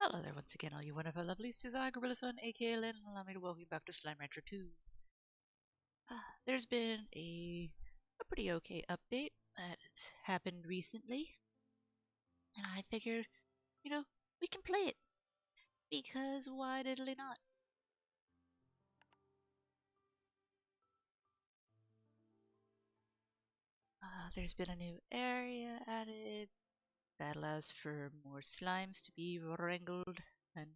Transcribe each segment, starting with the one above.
Hello there once again, all you wonderful lovelies. It is I, Gorilla Son, aka Lynn, and allow me to welcome you back to Slime Rancher 2. There's been a pretty okay update that's happened recently, and I figured, we can play it, because why diddly not? There's been a new area added that allows for more slimes to be wrangled and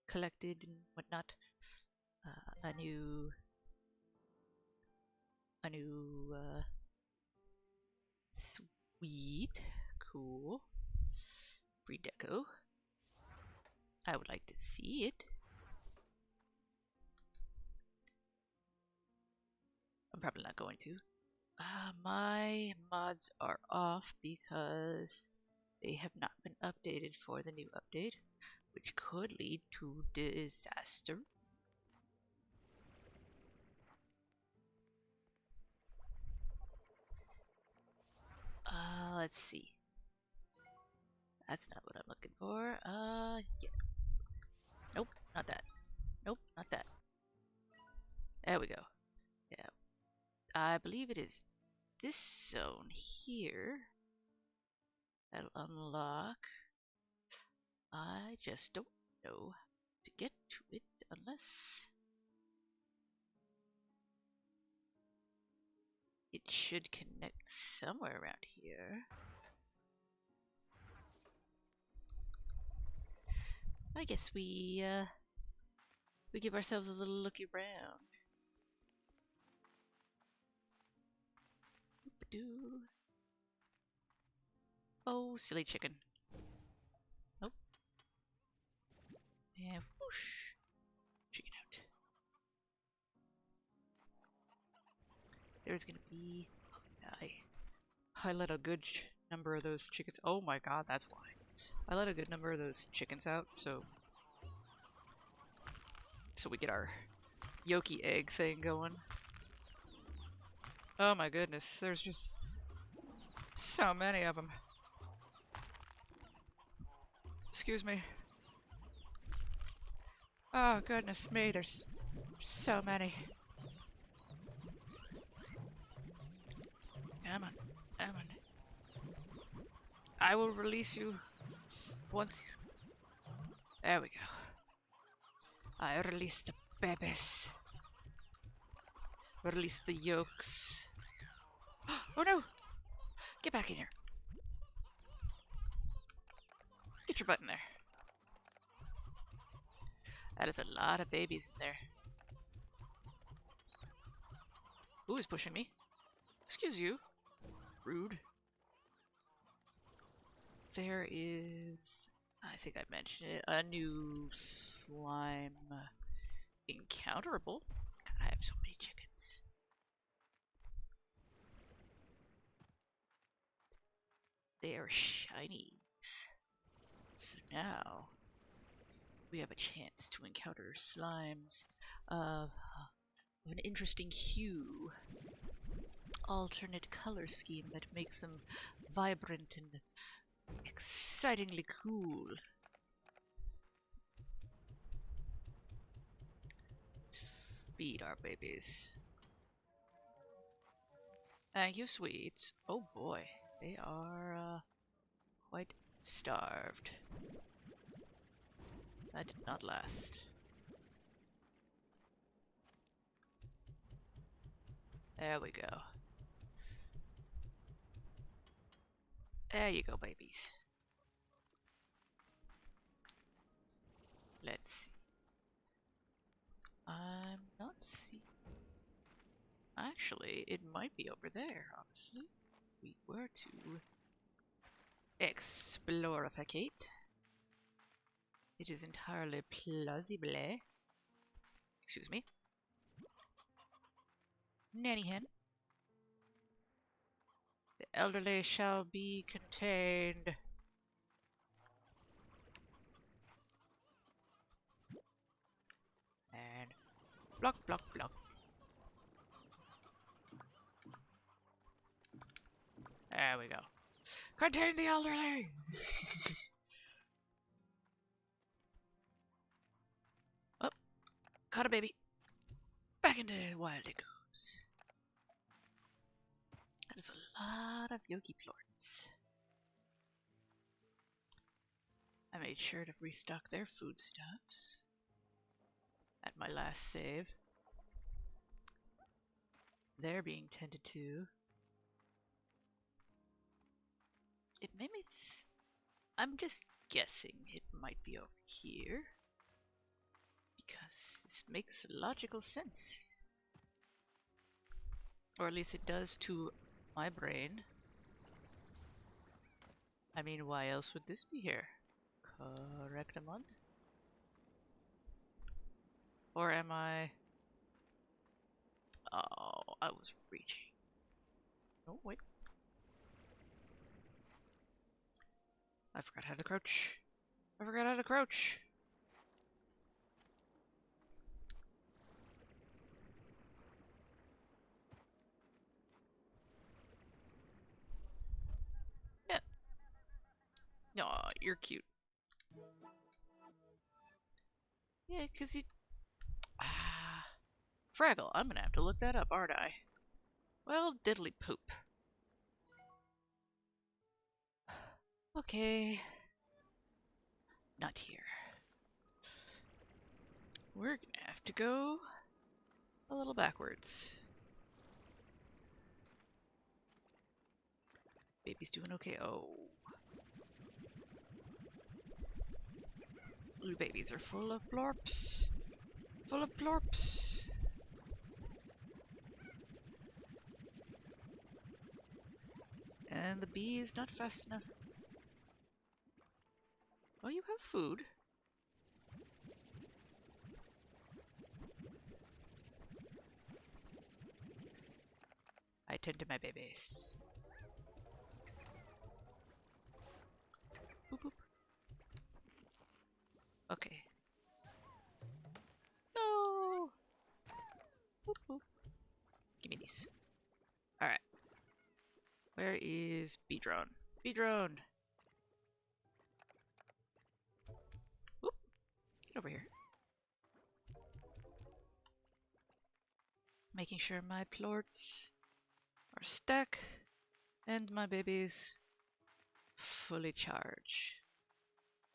collected and whatnot. A new sweet, cool, free deco. I would like to see it. I'm probably not going to. My mods are off because they have not been updated for the new update, which could lead to disaster. Let's see. That's not what I'm looking for. Yeah. Nope, not that. Nope, not that. There we go. Yeah. I believe it is this zone here that'll unlock. I just don't know how to get to it unless it should connect somewhere around here. I guess we give ourselves a little looky around. Oop-a-doo. Oh, silly chicken. Nope. And whoosh. Chicken out. There's gonna be. I let a good number of those chickens. Oh my god, that's why. I let a good number of those chickens out, so we get our yolky egg thing going. Oh my goodness, there's just so many of them. Excuse me. Oh goodness me, there's so many. Come on, come on. I will release you once. There we go. I release the babies. Release the yolks. Oh no! Get back in here. Get your butt in there. That is a lot of babies in there. Who is pushing me? Excuse you. Rude. There is, I think I mentioned it, a new slime encounterable. God, I have so many chickens. They are shinies. So now we have a chance to encounter slimes of an interesting hue, alternate color scheme that makes them vibrant and excitingly cool. Let's feed our babies. Thank you, sweets. Oh boy, they are quite starved. That did not last. There we go. There you go, babies. Let's see. I'm not seeing. Actually, it might be over there, honestly. We were to explorificate. It is entirely plausible. Excuse me. Nanny hen. The elderly shall be contained. And block, block, block. There we go. Contain the elderly! Caught a baby. Back into the wild it goes. That is a lot of yogi plorts. I made sure to restock their foodstuffs at my last save. They're being tended to. It made me I'm just guessing it might be over here. Because this makes logical sense. Or at least it does to my brain. I mean, why else would this be here? Correctamon? Or am I... Oh, I was reaching. Oh, wait. I forgot how to crouch. I forgot how to crouch. Yeah. Aw, you're cute. Yeah, because you... Ah... Fraggle, I'm gonna have to look that up, aren't I? Well, diddly poop. Okay. Not here. We're gonna have to go a little backwards. Baby's doing okay. Oh. Blue babies are full of blorps. Full of blorps. And the bee is not fast enough. Oh, you have food. I tend to my babies. Boop boop. Okay. No! Boop boop. Give me these. Alright. Where is Beedrone? Beedrone! Whoop! Get over here. Making sure my plorts are stuck and my babies fully charged.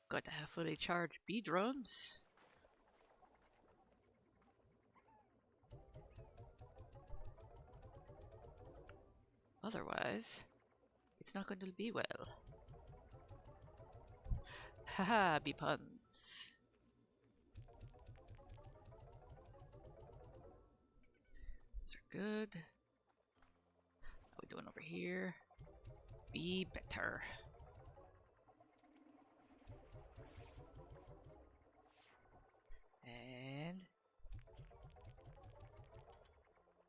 Got to have fully charged Beedrones. Otherwise, it's not going to be well. Haha, bee puns. Those are good. How are we doing over here? Be better. And...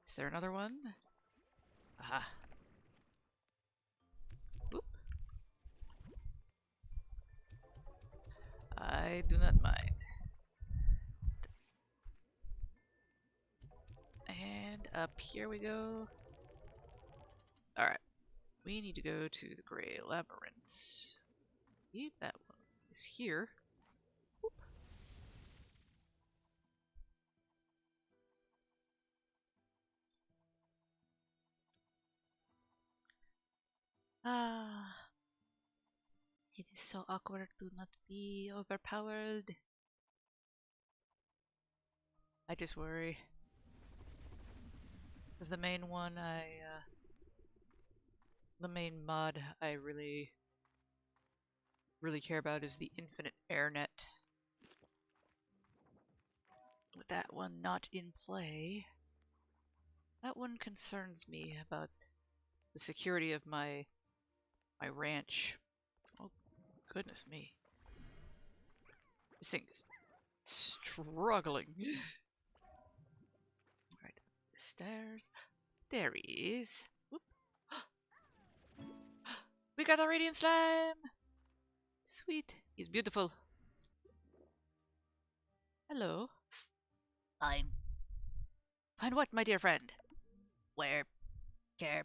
is there another one? Aha. Boop. I do not mind. And up here we go. Alright. We need to go to the Grey Labyrinth. I believe that one is here. Whoop. Ah. It is so awkward to not be overpowered. I just worry. Because the main one the main mod I really care about is the infinite air net. With that one not in play, that one concerns me about the security of my ranch. Oh, goodness me. This thing is struggling. Right, the stairs. There he is. Whoop. We got a radiant slime! Sweet. He's beautiful. Hello. Fine. Find what, my dear friend? Where? Care.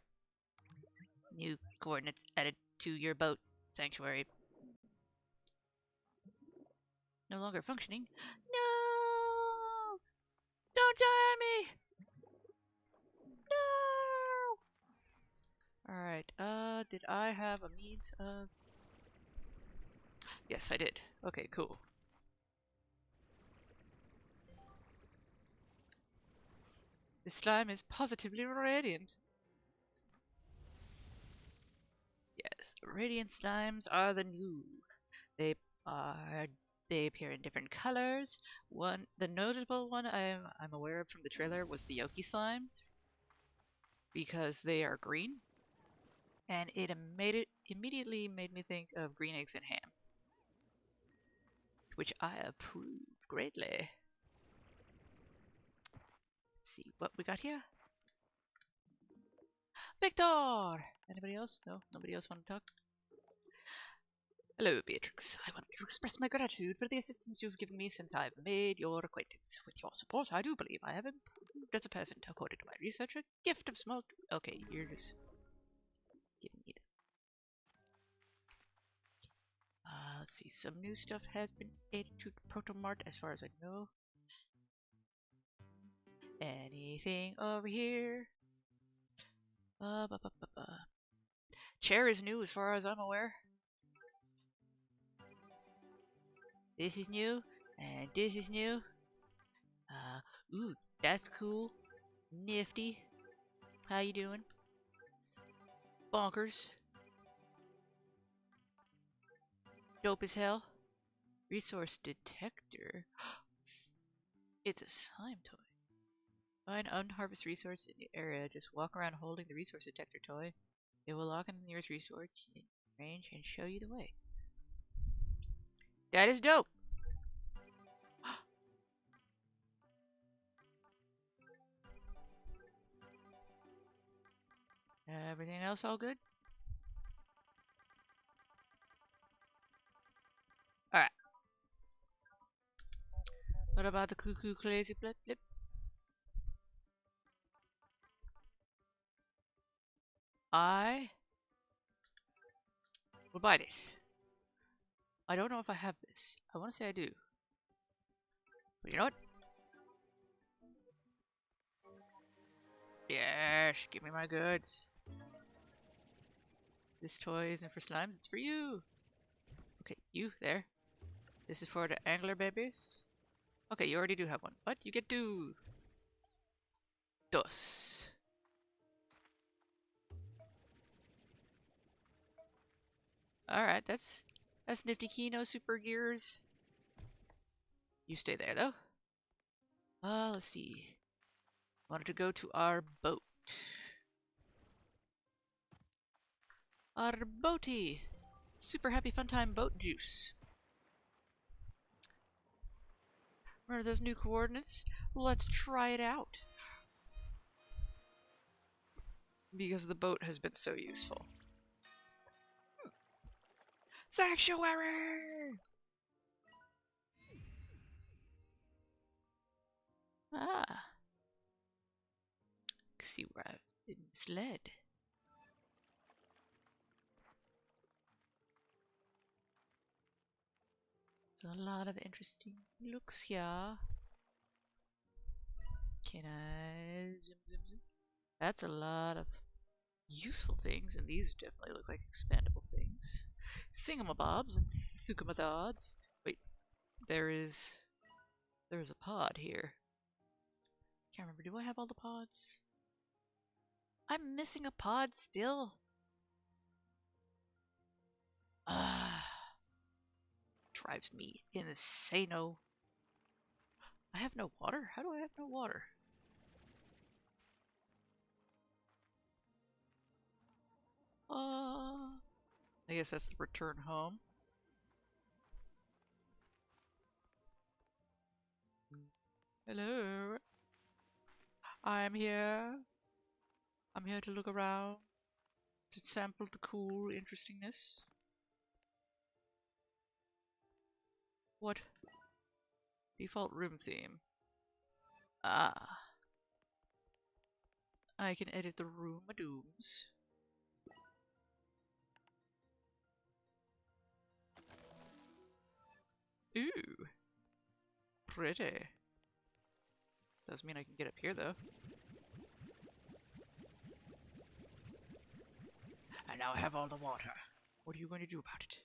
New coordinates added to your boat. Sanctuary. No longer functioning. No! Don't die on me! No! Alright, did I have a means of... Yes, I did. Okay, cool. This slime is positively radiant. Yes, radiant slimes are the new. They are... They appear in different colors. The notable one I'm aware of from the trailer was the Yoki slimes, because they are green, and it immediately made me think of green eggs and ham, which I approve greatly. Let's see what we got here. Victor! Anybody else? No? Nobody else want to talk? Hello, Beatrix. I want to express my gratitude for the assistance you've given me since I've made your acquaintance. With your support, I do believe I have improved as a person. According to my research, a gift of small... Okay, you're just giving me the... let's see. Some new stuff has been added to Protomart, as far as I know. Anything over here? Chair is new, as far as I'm aware. This is new, and this is new. Ooh, that's cool. Nifty. How you doing? Bonkers. Dope as hell. Resource detector. It's a slime toy. Find unharvested resource in the area. Just walk around holding the resource detector toy. It will lock in the nearest resource in range and show you the way. That is dope. Everything else all good? Alright. What about the cuckoo crazy blip blip? I will buy this. I don't know if I have this. I want to say I do. But you know what? Yes, give me my goods. This toy isn't for slimes, it's for you. Okay, you there. This is for the angler babies. Okay, you already do have one, but you get two. Dos. Alright, that's nifty. Kino super gears. You stay there though. Let's see. Wanted to go to our boat. Our boaty. Super happy fun time boat juice. Remember those new coordinates? Let's try it out. Because the boat has been so useful. Sanctuary! Ah. Let's see where I've been misled. There's a lot of interesting looks here. Can I zoom, zoom, zoom? That's a lot of useful things, and these definitely look like expandable things. Thingamabobs and thukamathods. Wait, there is a pod here. Can't remember. Do I have all the pods? I'm missing a pod still. Drives me insano. I have no water? How do I have no water? I guess that's the return home. Hello. I'm here. I'm here to look around, to sample the cool interestingness. What? Default room theme. Ah. I can edit the room a dooms. Ooh. Pretty. Doesn't mean I can get up here, though. I now have all the water. What are you going to do about it?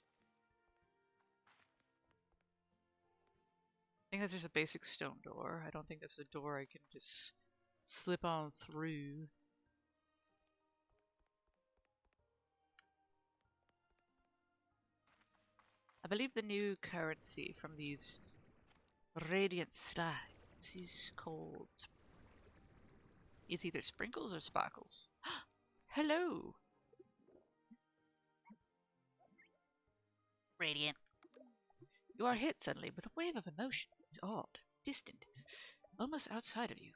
I think that's just a basic stone door. I don't think that's a door I can just slip on through. I believe the new currency from these radiant slimes is called... It's either sprinkles or sparkles. Hello! Radiant. You are hit suddenly with a wave of emotion. It's odd, distant, almost outside of you.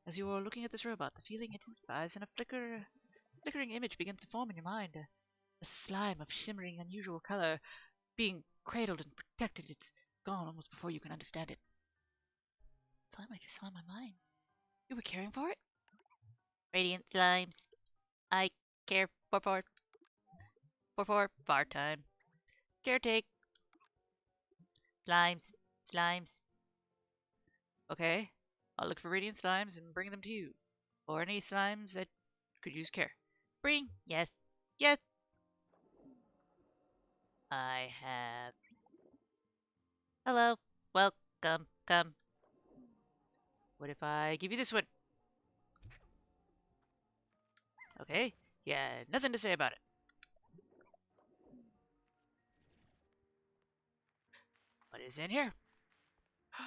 As you are looking at this robot, the feeling intensifies and a flickering image begins to form in your mind. A slime of shimmering, unusual color, being cradled and protected. It's gone almost before you can understand it. Slime I just saw in my mind. You were caring for it? Radiant slimes. I care for far time. Caretake. Slimes. Okay, I'll look for radiant slimes and bring them to you. Or any slimes that could use care. Bring, yes. I have... Hello, welcome, come. What if I give you this one? Okay, yeah, nothing to say about it. What is in here?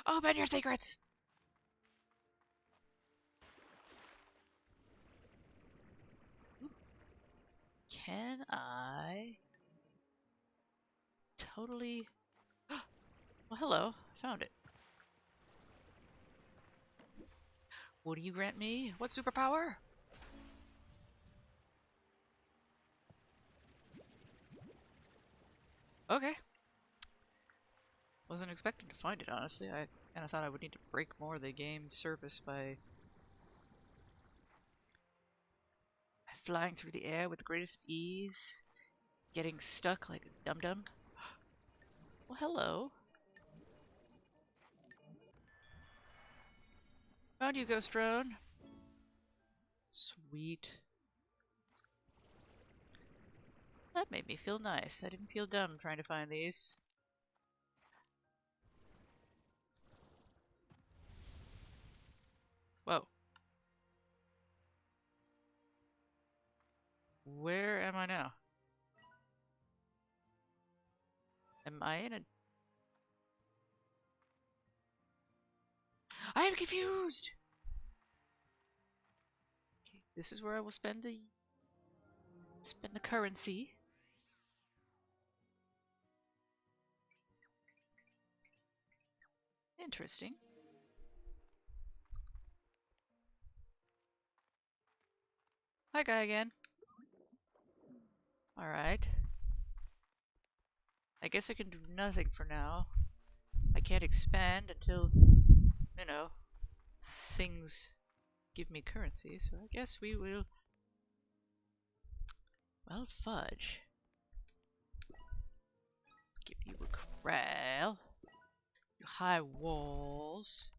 Open your secrets! Can I... totally... Well, hello, I found it. What do you grant me? What superpower? Okay. Wasn't expecting to find it, honestly. I kind of thought I would need to break more of the game's surface by flying through the air with the greatest ease, getting stuck like a dum-dum. Well, hello. Found you, Ghost Drone. Sweet. That made me feel nice. I didn't feel dumb trying to find these. Whoa. Where am I now? Am I in a... I am confused! Okay, this is where I will spend the currency. Interesting. Hi, guy again. Alright. I guess I can do nothing for now. I can't expand until, you know, things give me currency, so I guess we will... Well, fudge. Give you a corral. Your high walls.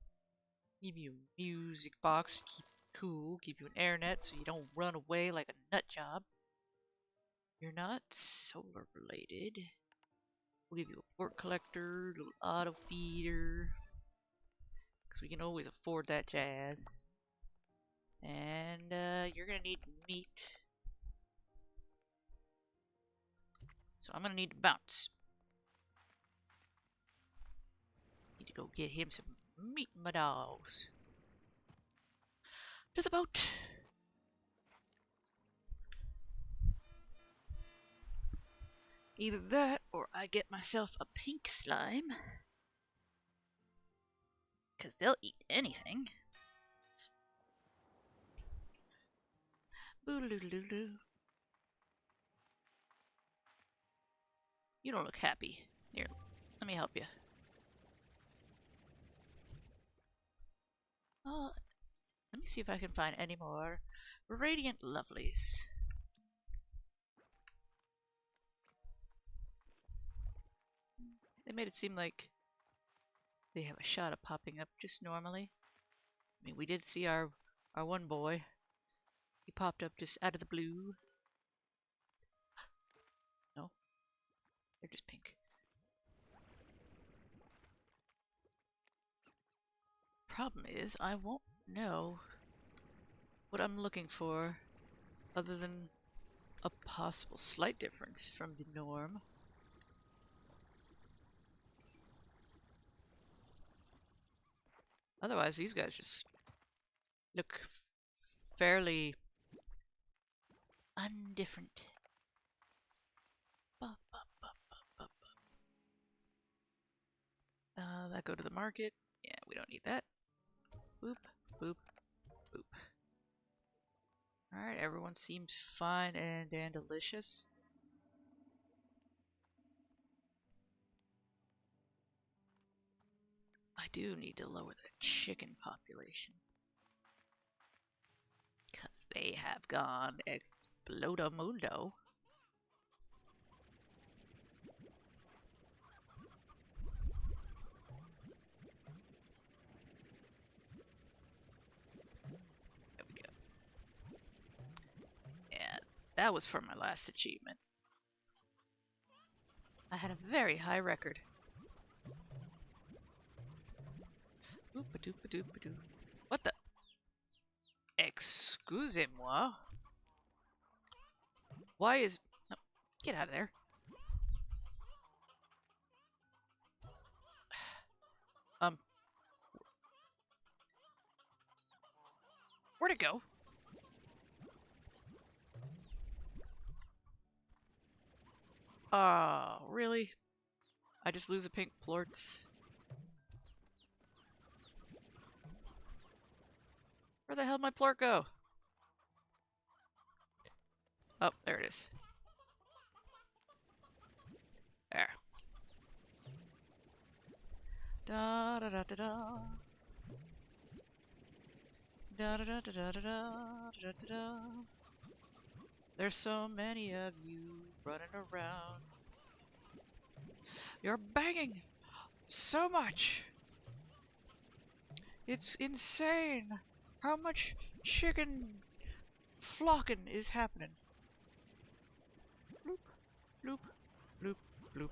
Give you a music box to keep you cool. Give you an air net so you don't run away like a nut job. You're not solar related. We'll give you a pork collector, a little auto feeder. Because we can always afford that jazz. And you're going to need meat. So I'm going to need to bounce. Need to go get him some meat, my dogs. To the boat! Either that, or I get myself a pink slime. Because they'll eat anything. Boo-doo-doo-doo-doo. You don't look happy. Here, let me help you. Oh, let me see if I can find any more radiant lovelies. They made it seem like they have a shot of popping up just normally. I mean, we did see our one boy. He popped up just out of the blue. No, they're just pink. Problem is, I won't know what I'm looking for other than a possible slight difference from the norm. Otherwise, these guys just look fairly undifferent. That go to the market. Yeah, we don't need that. Boop, boop, boop. Alright, everyone seems fine and delicious. I do need to lower the chicken population. Because they have gone explodomundo. There we go. Yeah, that was for my last achievement. I had a very high record. Oopa-doopa-doopa-doo. What the? Excusez-moi. Why is... No, get out of there. Where'd it go? Oh, really? I just lose a pink plort. Where the hell did my plort go? Oh, there it is. There. Da da da da da. Da da da da da da da da da. There's so many of you running around. You're banging so much. It's insane how much chicken flocking is happening. Bloop, bloop, bloop, bloop,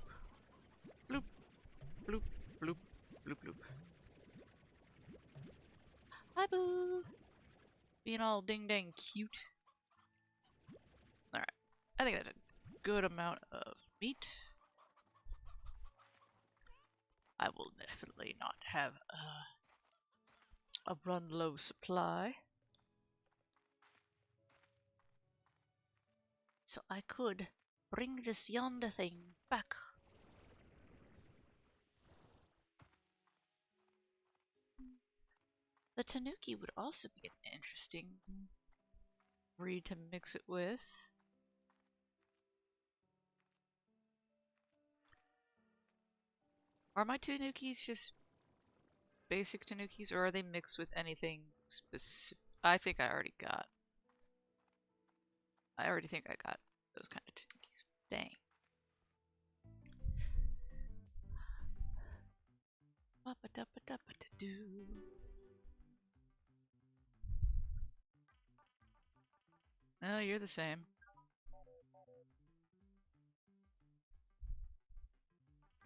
bloop, bloop, bloop, bloop, bloop. Hi, boo. Being all ding dang cute. Alright. I think that's a good amount of meat. I will definitely not have a run low supply. So I could bring this yonder thing back. The tanuki would also be an interesting breed to mix it with. Are my tanukis just basic tanukis, or are they mixed with anything specific? I think I already got. I already think I got those kind of tanukis. Dang. Oh, you're the same.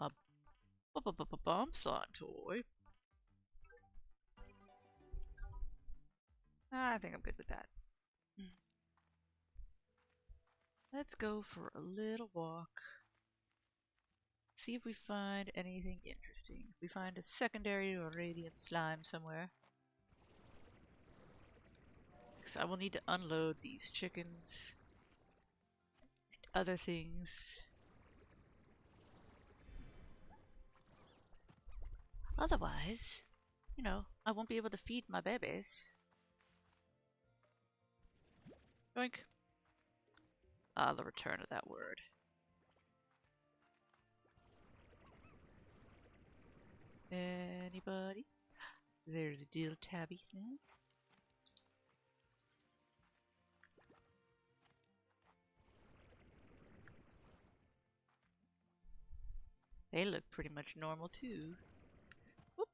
A bomb slot toy. I think I'm good with that. Let's go for a little walk. See if we find anything interesting. If we find a secondary or radiant slime somewhere. Because I will need to unload these chickens and other things. Otherwise, you know, I won't be able to feed my babies. Doink. Ah, the return of that word. Anybody? There's dill tabbies now. They look pretty much normal too. Whoop.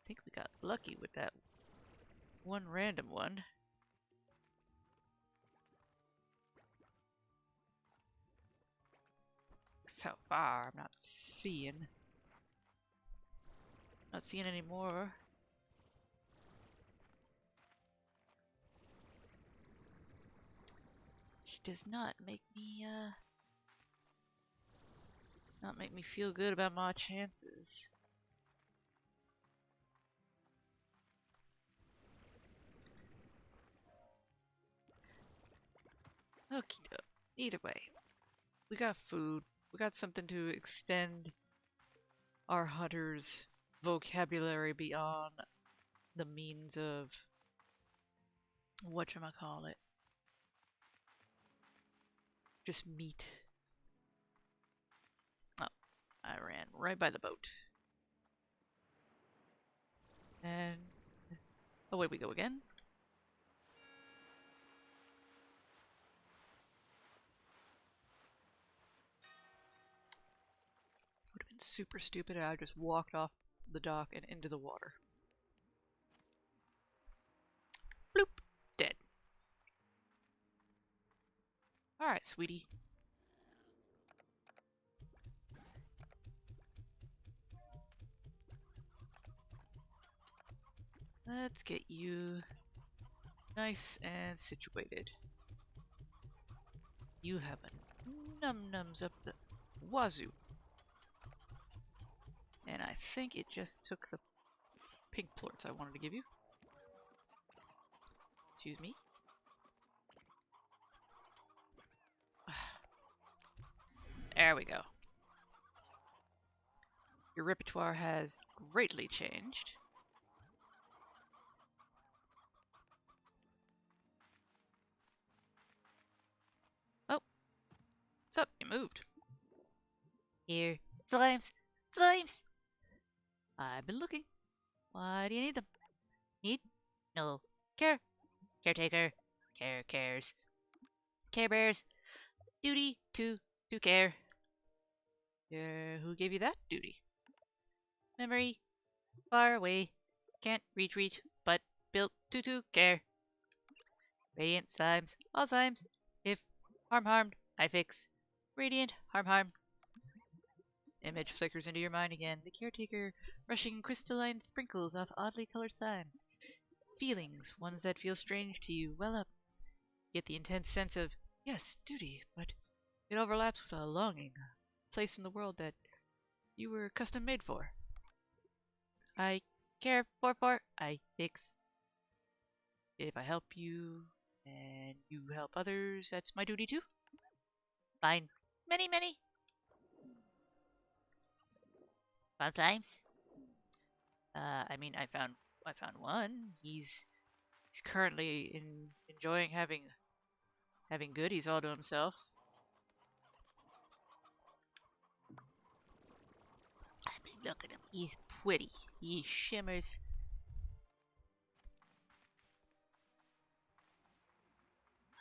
think we got lucky with that one random one. So far, I'm not seeing any more. She does not make me feel good about my chances. Okie doke. Either way, we got food. We got something to extend our hunter's vocabulary beyond the means of whatchamacallit. Just meat. Oh, I ran right by the boat. And away we go again. Would have been super stupid if I just walked off the dock and into the water. Bloop! Dead. Alright, sweetie. Let's get you nice and situated. You have a num-nums up the wazoo. And I think it just took the pink plorts I wanted to give you. Excuse me. There we go. Your repertoire has greatly changed. Oh. What's up? You moved. Here. Slimes! Slimes! I've been looking. Why do you need them? Need? No. Care. Caretaker. Care cares. Care Bears. Duty to care. Who gave you that duty? Memory. Far away. Can't reach, but built to care. Radiant slimes. All slimes. If harmed, I fix. Radiant, harm. Image flickers into your mind again. The caretaker rushing crystalline sprinkles off oddly colored slimes. Feelings, ones that feel strange to you, well up. Get the intense sense of, yes, duty, but it overlaps with a longing, a place in the world that you were custom made for. I care for, I fix. If I help you and you help others, that's my duty too. Fine. Many. Found slimes? I mean, I found one. He's currently enjoying having goodies all to himself. I mean, look at him. He's pretty. He shimmers.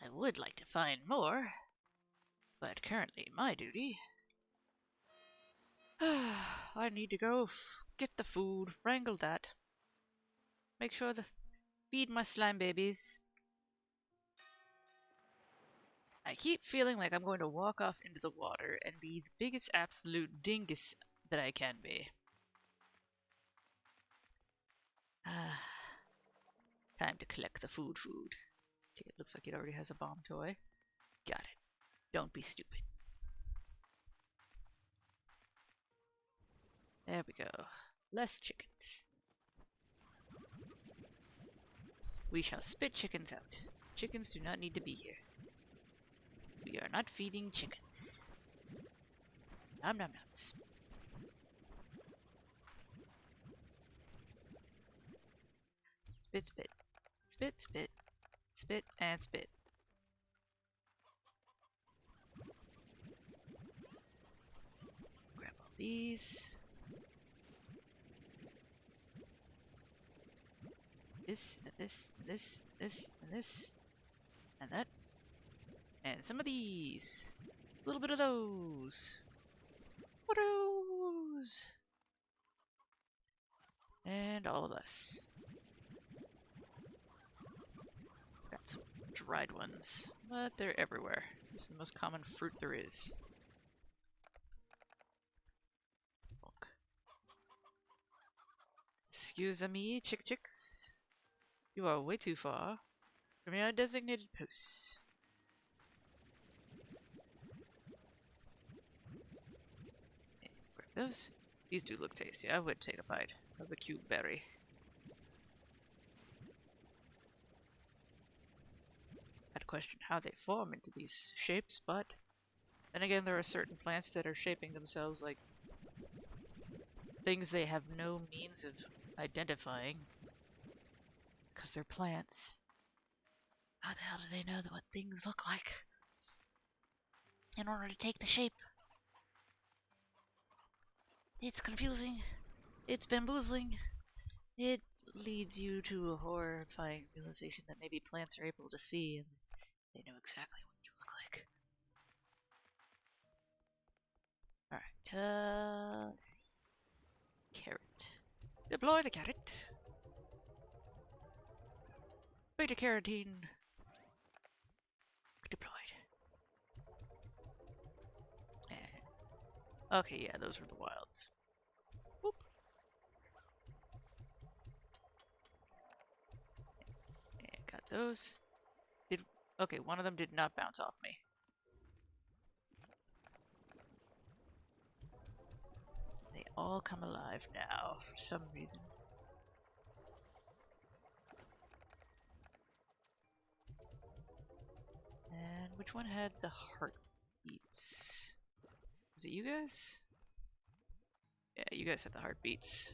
I would like to find more, but currently my duty. I need to go get the food, wrangle that. Make sure to feed my slime babies. I keep feeling like I'm going to walk off into the water and be the biggest absolute dingus that I can be. Time to collect the food. Okay, it looks like it already has a bomb toy. Got it. Don't be stupid. There we go. Less chickens. We shall spit chickens out. Chickens do not need to be here. We are not feeding chickens. Nom-nom-noms. Spit. Spit. Spit and spit. Grab all these. This, and that. And some of these. A little bit of those. What are those? And all of us. Got some dried ones, but they're everywhere. This is the most common fruit there is. Bonk. Excuse me, chicks. You are way too far from your designated posts. Grab those. These do look tasty. I would take a bite of the cube berry. I'd question how they form into these shapes, but then again, there are certain plants that are shaping themselves like things they have no means of identifying because they're plants. How the hell do they know what things look like in order to take the shape? It's confusing. It's bamboozling. It leads you to a horrifying realization that maybe plants are able to see and they know exactly what you look like. Alright, let's see. Carrot. Deploy the carrot. Beta carotene. Deployed. Okay, yeah, those were the wilds. Whoop. And got those. Okay, one of them did not bounce off me. They all come alive now for some reason. And which one had the heartbeats? Is it you guys? Yeah, you guys had the heartbeats.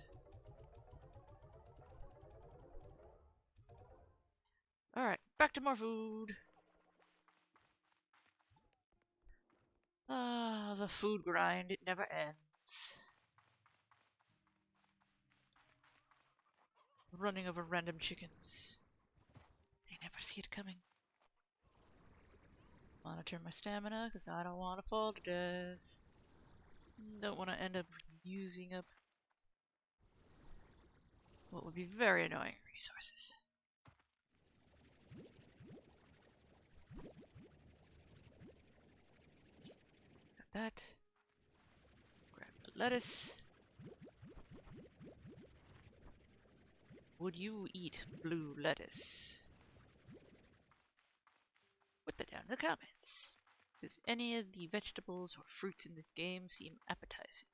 Alright, back to more food. Ah, the food grind, it never ends. Running over random chickens. They never see it coming. Monitor my stamina, because I don't want to fall to death. Don't want to end up using up what would be very annoying resources. Got that. Grab the lettuce. Would you eat blue lettuce? Put that down in the comments. Does any of the vegetables or fruits in this game seem appetizing?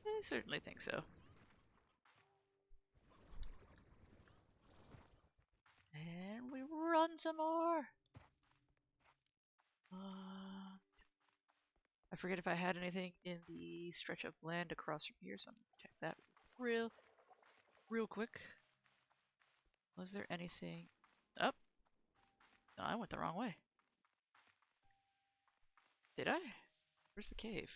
I certainly think so. And we run some more. I forget if I had anything in the stretch of land across from here, so I'm gonna check that real quick. Was there anything? Oh, no, I went the wrong way. Did I? Where's the cave?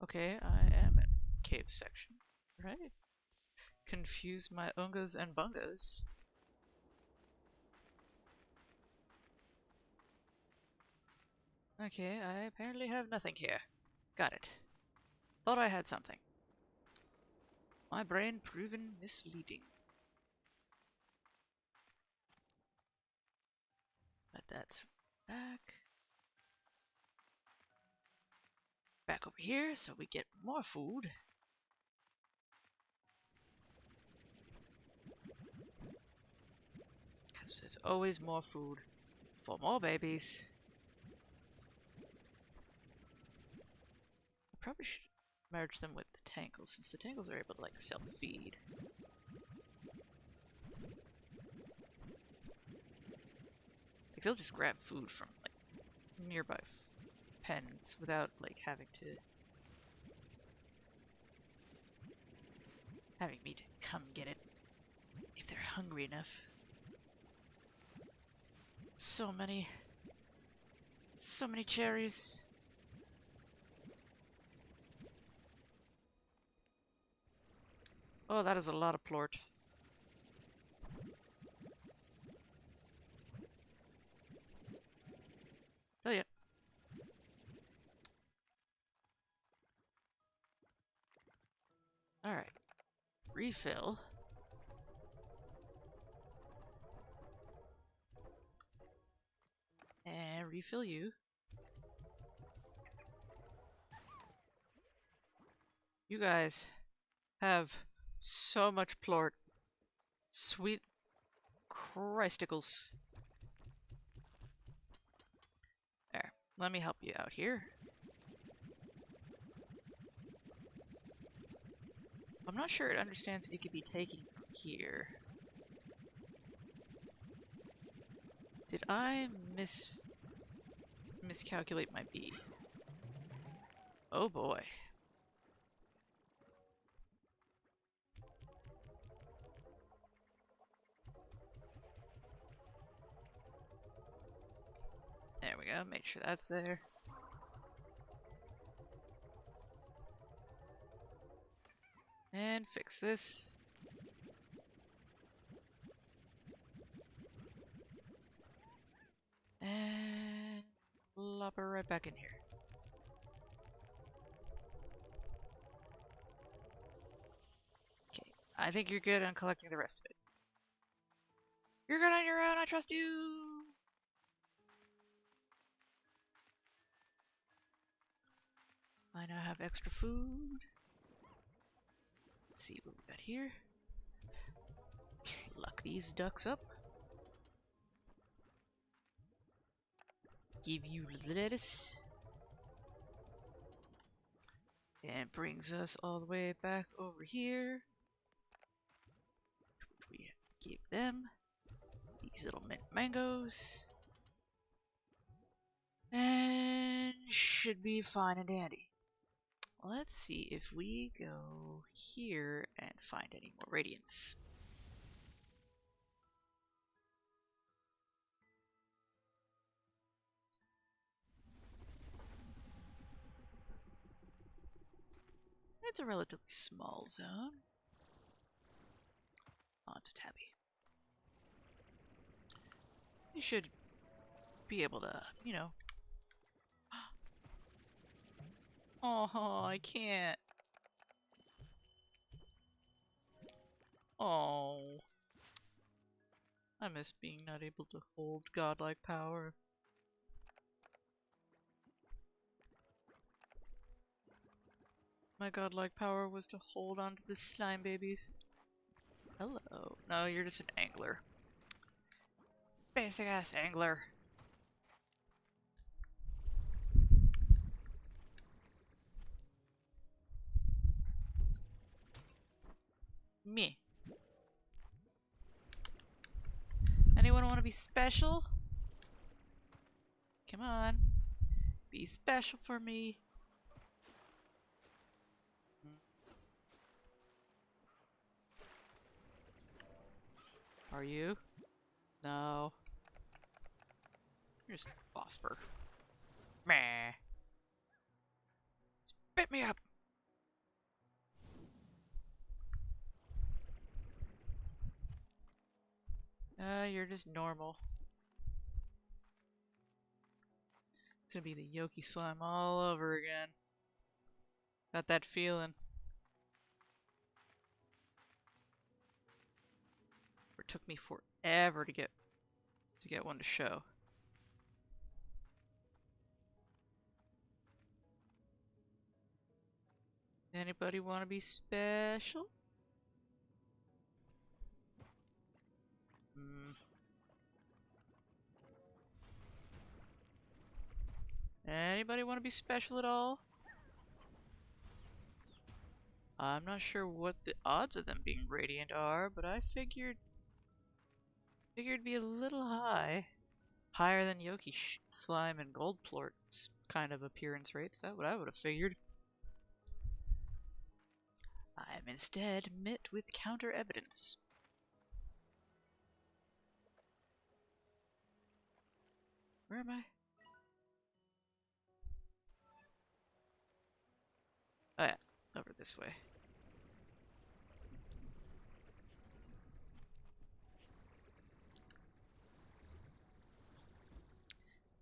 Okay, I am at the cave section, right? Confuse my ungas and bungas. Okay, I apparently have nothing here. Got it. Thought I had something. My brain proven misleading. But that's back. Back over here so we get more food. Because there's always more food for more babies. I probably should merge them with the tangles, since the tangles are able to like self-feed. Like they'll just grab food from like nearby pens without like having me to come get it if they're hungry enough. So many cherries. Oh, that is a lot of plort. refill. And refill you. You guys have so much plort. Sweet Christicles. There. Let me help you out here. I'm not sure it understands that you could be taking from here. Did I miscalculate my bee? Oh boy. There we go. Make sure that's there. And fix this. And plop her right back in here. Okay, I think you're good on collecting the rest of it. You're good on your own, I trust you! I now have extra food. Let's see what we got here. Pluck these ducks up. Give you lettuce. And brings us all the way back over here. Which we give them these little mint mangoes. And should be fine and dandy. Let's see if we go here and find any more radiance. It's a relatively small zone. Oh, it's a tabby. You should be able to, you know. Oh, I can't. Oh. I miss being not able to hold godlike power. My godlike power was to hold on to the slime babies. Hello. No, you're just an angler. Basic ass angler. Me. Anyone want to be special? Come on. Be special for me. Are you? No. You're just phosphor. Meh. Spit me up. You're just normal. It's gonna be the Yoki slime all over again. Got that feeling. It took me forever to get one to show. Anybody want to be special? Anybody want to be special at all? I'm not sure what the odds of them being radiant are, but I figured it'd be a little high. Higher than Yoki slime and gold plort's kind of appearance rates. That's what I would have figured. I am instead met with counter evidence. Where am I? Oh yeah, over this way.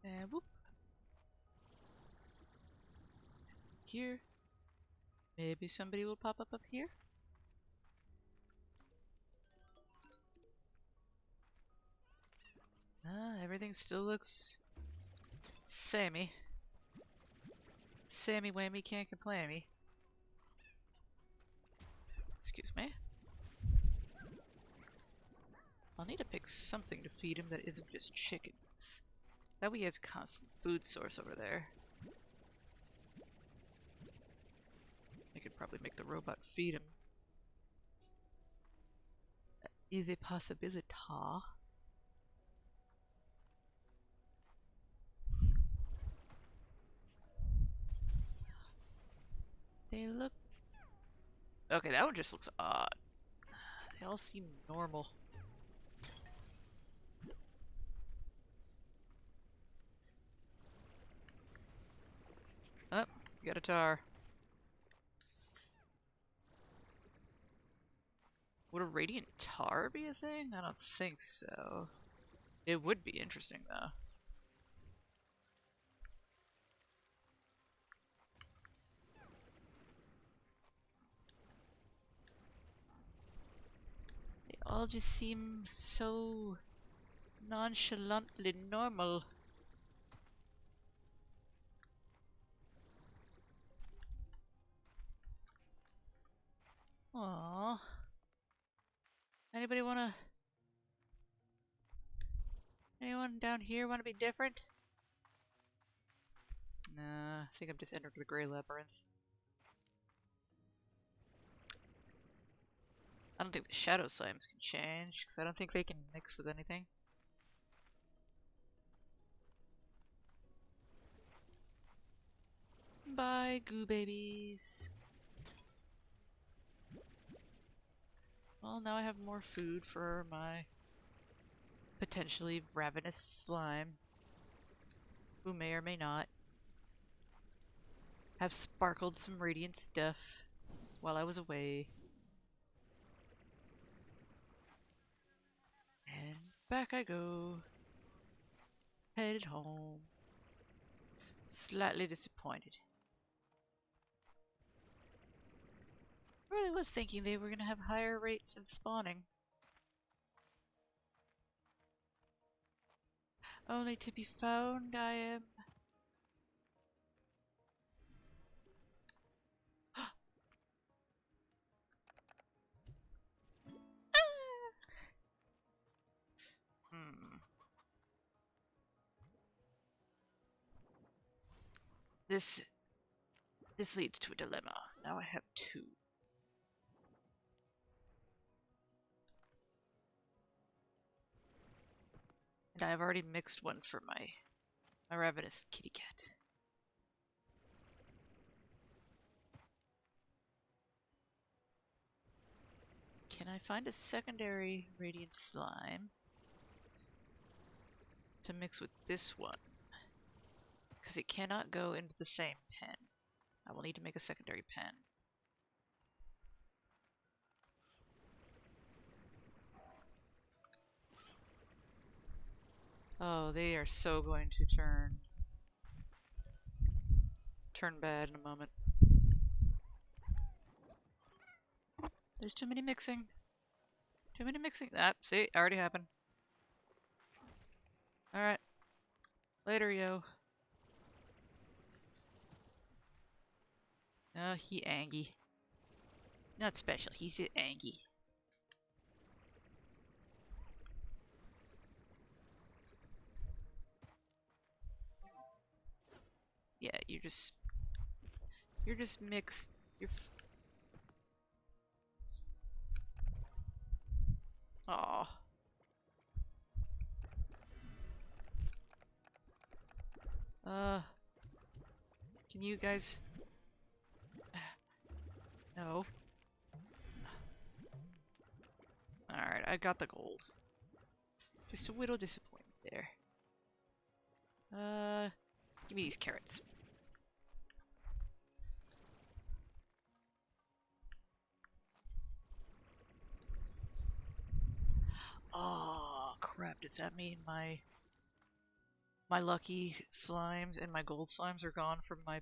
And whoop. Here. Maybe somebody will pop up here? everything still looks samey. Sammy whammy, can't complain me. Excuse me. I'll need to pick something to feed him that isn't just chickens. That way he has a constant food source over there. I could probably make the robot feed him. Is a possibility. They look... Okay, that one just looks odd. They all seem normal. Oh, you got a tar. Would a radiant tar be a thing? I don't think so. It would be interesting, though. They all just seem so nonchalantly normal. Aww. Anybody wanna... Anyone down here wanna be different? Nah, I think I'm just entering the gray labyrinth. I don't think the shadow slimes can change, because I don't think they can mix with anything. Bye, goo babies. Well, now I have more food for my potentially ravenous slime, who may or may not have sparkled some radiant stuff while I was away. And back I go. Headed home. Slightly disappointed. Really was thinking they were going to have higher rates of spawning. Only to be found I am... This leads to a dilemma. Now I have two. And I've already mixed one for my ravenous kitty cat. Can I find a secondary radiant slime to mix with this one? Because it cannot go into the same pen. I will need to make a secondary pen. Oh, they are so going to turn bad in a moment. There's too many mixing. Too many mixing. Ah, see, already happened. Alright. Later, yo. Oh, he angry. Not special, he's just angry. Yeah, you're just mixed. Aw. Can you guys... No. Alright, I got the gold. Just a little disappointment there. Give me these carrots. Oh, crap. Does that mean my lucky slimes and my gold slimes are gone from my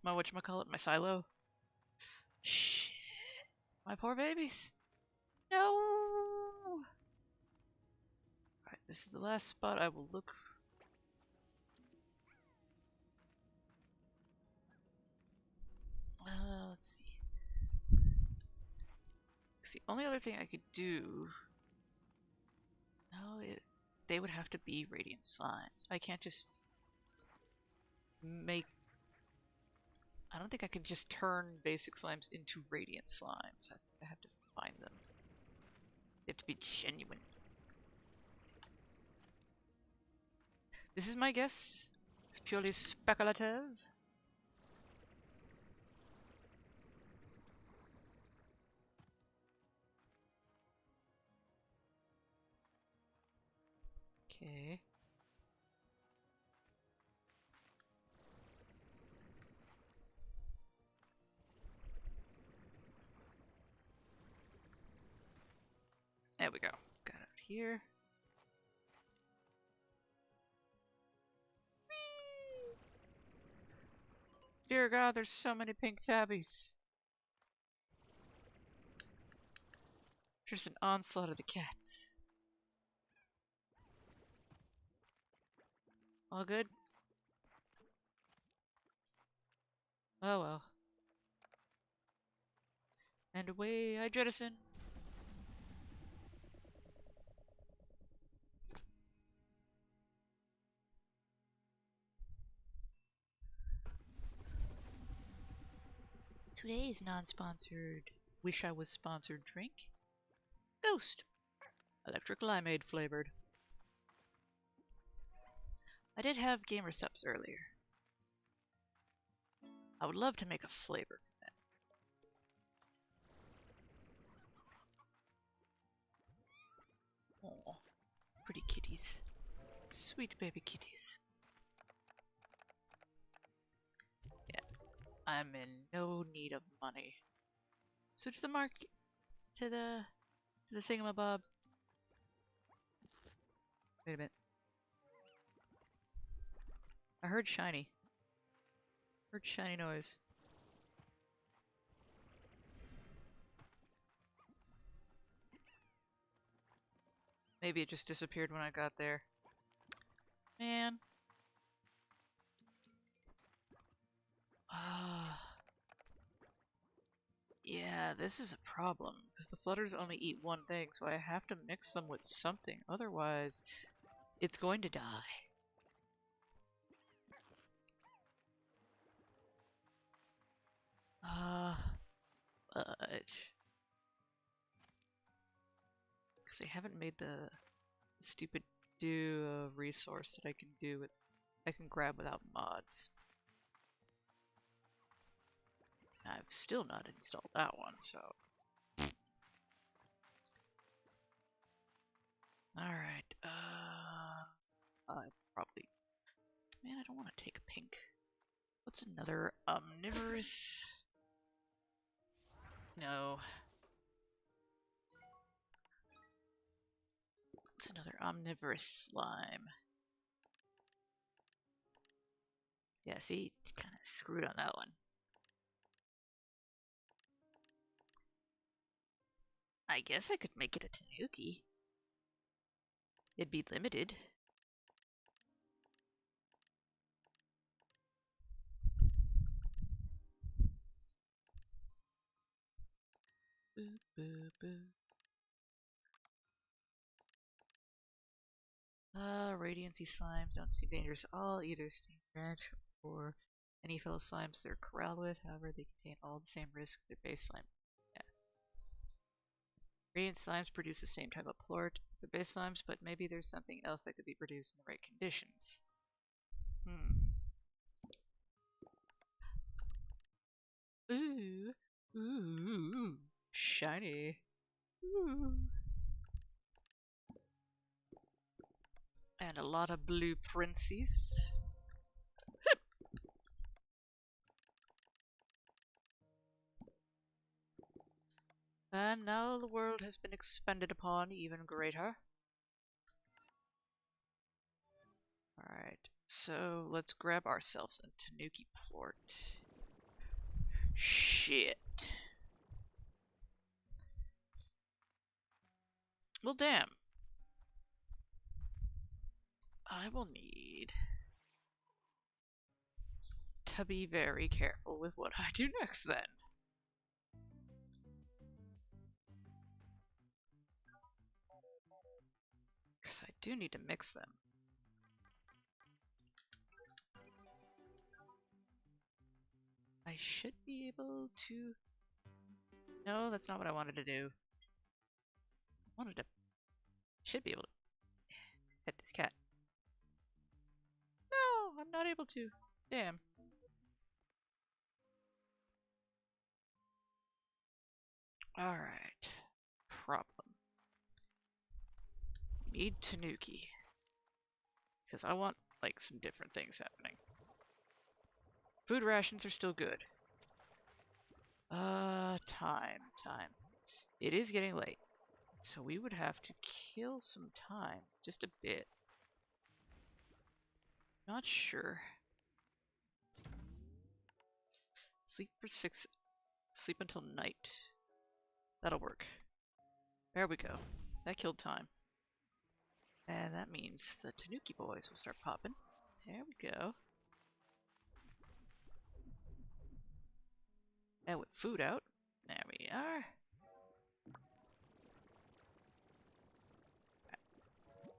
whatchamacallit, my silo? Shit. My poor babies. No. This is the last spot I will look. Let's see. It's the only other thing I could do. No, they would have to be radiant slimes. I can't just make. I don't think I can just turn basic slimes into radiant slimes. I think I have to find them. They have to be genuine. This is my guess. It's purely speculative. Okay. There we go. Got it here. Dear God, there's so many pink tabbies. There's an onslaught of the cats. All good? Oh well. And away I jettison. Today's non-sponsored, wish I was sponsored drink. Ghost. Electric limeade flavored. I did have gamer subs earlier. I would love to make a flavor for that. Oh, pretty kitties. Sweet baby kitties. Yeah, I'm in no need of money. Switch the market to the thingamabob. Wait a minute. I heard shiny. Heard shiny noise. Maybe it just disappeared when I got there. Man. Yeah, this is a problem, because the flutters only eat one thing, so I have to mix them with something, otherwise it's going to die. Fudge. Because they haven't made the stupid resource that I can do with, I can grab without mods. I've still not installed that one, so. Alright, I probably. Man, I don't want to take a pink. What's another omnivorous? No. What's another omnivorous slime? Yeah, see, kind of screwed on that one. I guess I could make it a tanuki. It'd be limited. Boo, boo, boo. Radiancy slimes don't seem dangerous at all, either steam branch or any fellow slimes they're corralled with. However, they contain all the same risk their base slime. Yeah. Radiant slimes produce the same type of plort as their base slimes, but maybe there's something else that could be produced in the right conditions. Ooh, ooh, shiny. Ooh. And a lot of blue princes. And now the world has been expanded upon even greater. Alright, so let's grab ourselves a tanuki plort. Shit. Well, damn. I will need to be very careful with what I do next then. Because I do need to mix them. I should be able to... No, that's not what I wanted to do. I wanted to... Should be able to hit this cat. No, I'm not able to. Damn. Alright. Problem. Need Tanuki. Because I want, like, some different things happening. Food rations are still good. Time. It is getting late. So we would have to kill some time. Just a bit. Not sure. Sleep for 6. Sleep until night. That'll work. There we go. That killed time. And that means the Tanuki boys will start popping. There we go. And with food out, there we are.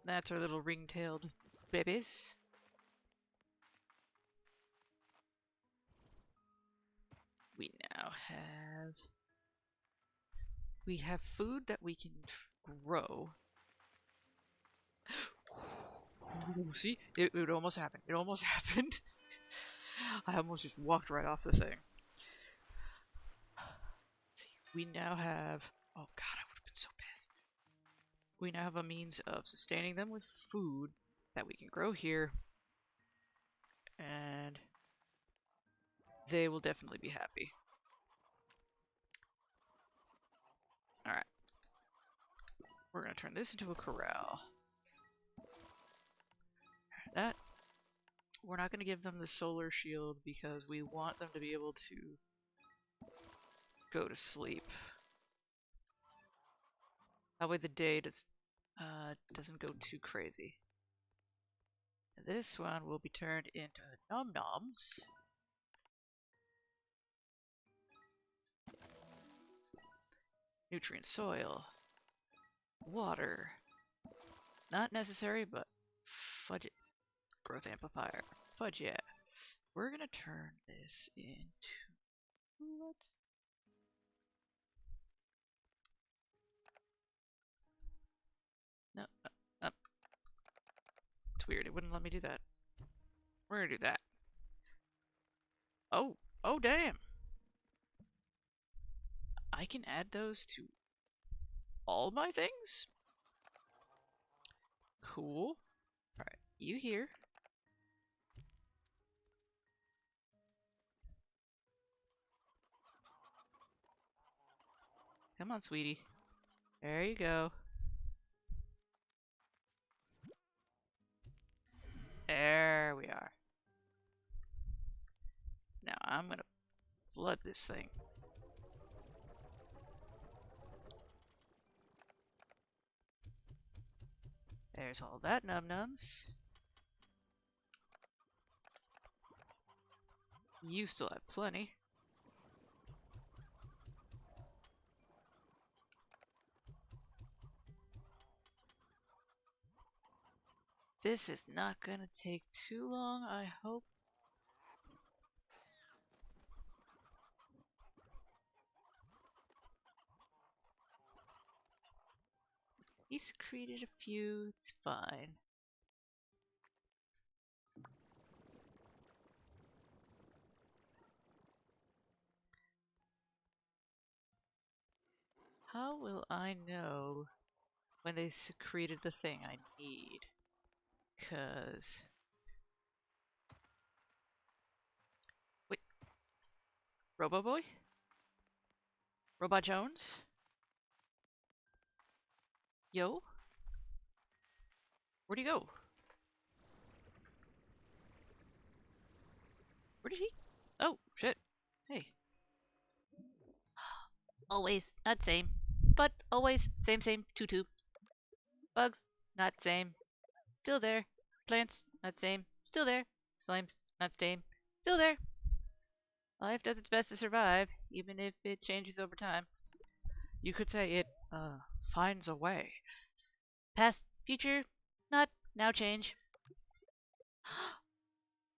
That's our little ring-tailed babies. We have food that we can grow. See? It almost happened. It almost happened. I almost just walked right off the thing. Let's see. We now have... Oh god, I would have been so pissed. We now have a means of sustaining them with food that we can grow here. And they will definitely be happy. Alright. We're going to turn this into a corral. That, we're not going to give them the solar shield because we want them to be able to go to sleep. That way the day doesn't go too crazy. And this one will be turned into nom-noms. Nutrient soil. Water. Not necessary, but fudge it. Growth amplifier. Fudge, yeah. We're gonna turn this into... What? No, it's weird, it wouldn't let me do that. We're gonna do that. Oh, damn! I can add those to all my things? Cool. Alright, you here. Come on, sweetie. There you go. There we are. Now I'm gonna flood this thing. There's all that num-nums. You still have plenty. This is not gonna take too long, I hope. He's created a few, it's fine. How will I know when they secreted the thing I need? 'Cause... Wait. Robo-Boy? Robot Jones? Yo? Where'd he go? Where did he? Oh, shit. Hey. Always, not same. But always, same, tutu. Bugs, not same. Still there. Plants, not same. Still there. Slimes, not same. Still there. Life does its best to survive, even if it changes over time. You could say it, finds a way. Past, future, not, now change.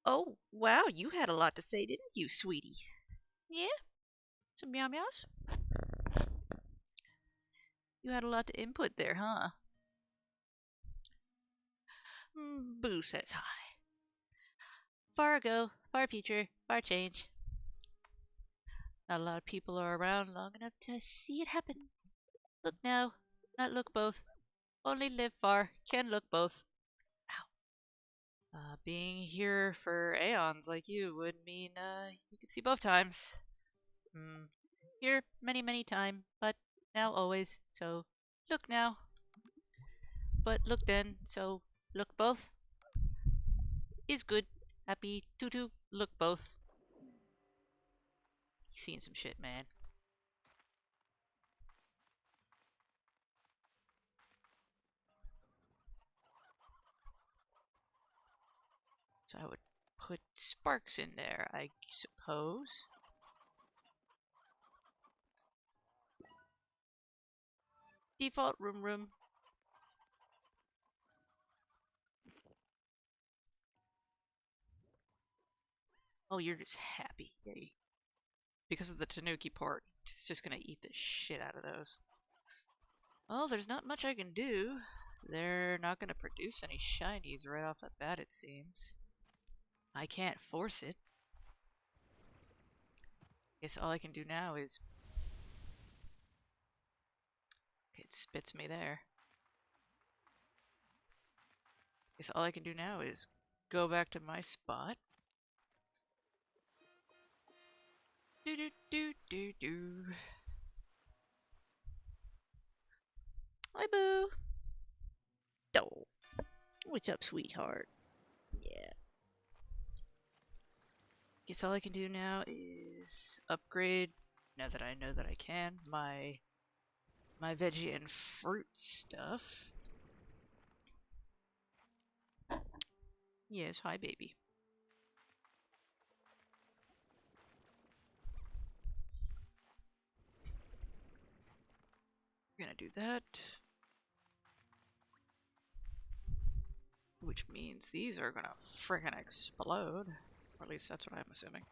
Oh, wow, you had a lot to say, didn't you, sweetie? Yeah? Some meow meows? You had a lot to input there, huh? Boo says hi. Far ago, far future, far change. Not a lot of people are around long enough to see it happen. Look now, not look both. Only live far, can look both. Ow. Being here for aeons like you would mean you could see both times. Here many, many time, but now always, so look now. But look then, so look both. Is good, happy, tutu, look both. You seen some shit, man. So I would put sparks in there, I suppose. Default room. Oh, you're just happy. Yay. Because of the Tanuki port, it's just gonna eat the shit out of those. Well, there's not much I can do. They're not gonna produce any shinies right off the bat, it seems. I can't force it. Guess all I can do now is... Okay, it spits me there. Guess all I can do now is go back to my spot. Do. Hi, Boo. Oh, what's up, sweetheart? Yeah. Guess all I can do now is upgrade, now that I know that I can, my veggie and fruit stuff. Yes, hi, baby. We're gonna do that. Which means these are gonna frickin' explode. Or at least that's what I'm assuming.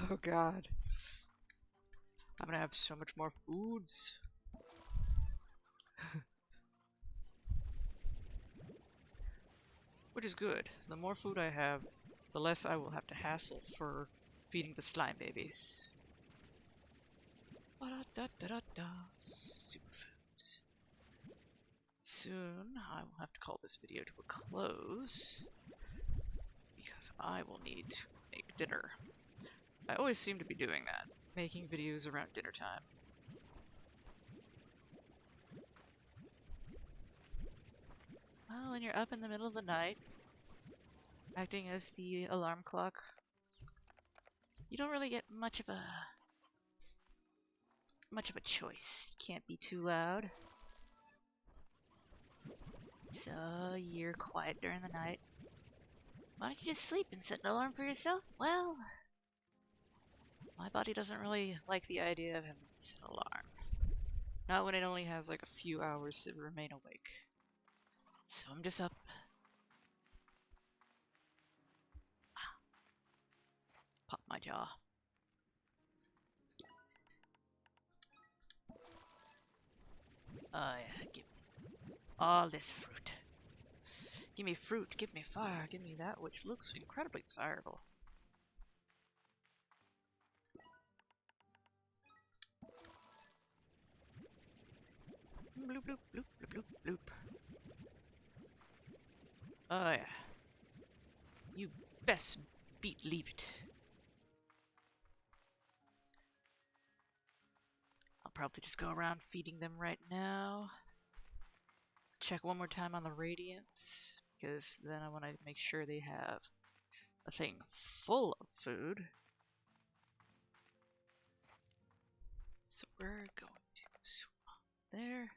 Oh god. I'm gonna have so much more foods. Which is good. The more food I have, the less I will have to hassle for feeding the slime babies. Superfoods. Soon, I will have to call this video to a close, because I will need to make dinner. I always seem to be doing that, making videos around dinner time. Well, when you're up in the middle of the night, acting as the alarm clock, you don't really get much of a choice. You can't be too loud. So you're quiet during the night. Why don't you just sleep and set an alarm for yourself? Well, my body doesn't really like the idea of having to set an alarm. Not when it only has like a few hours to remain awake. So I'm just up. Pop my jaw. Oh yeah, give me all this fruit. Give me fruit, give me fire, give me that which looks incredibly desirable. Bloop, bloop, bloop, bloop, bloop, bloop. Oh yeah. You best leave it. I'll probably just go around feeding them right now. Check one more time on the radiance, because then I want to make sure they have a thing full of food. So we're going to swap there.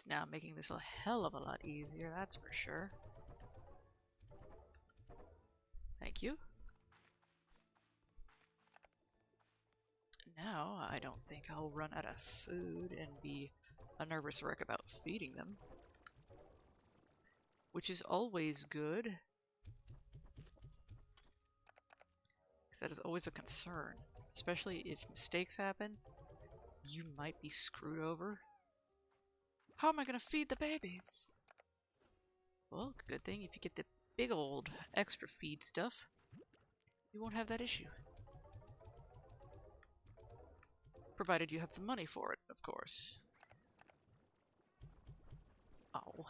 It's now making this a hell of a lot easier, that's for sure. Thank you. Now, I don't think I'll run out of food and be a nervous wreck about feeding them. Which is always good. Because that is always a concern. Especially if mistakes happen, you might be screwed over. How am I going to feed the babies? Well, good thing if you get the big old extra feed stuff, you won't have that issue. Provided you have the money for it, of course. Oh.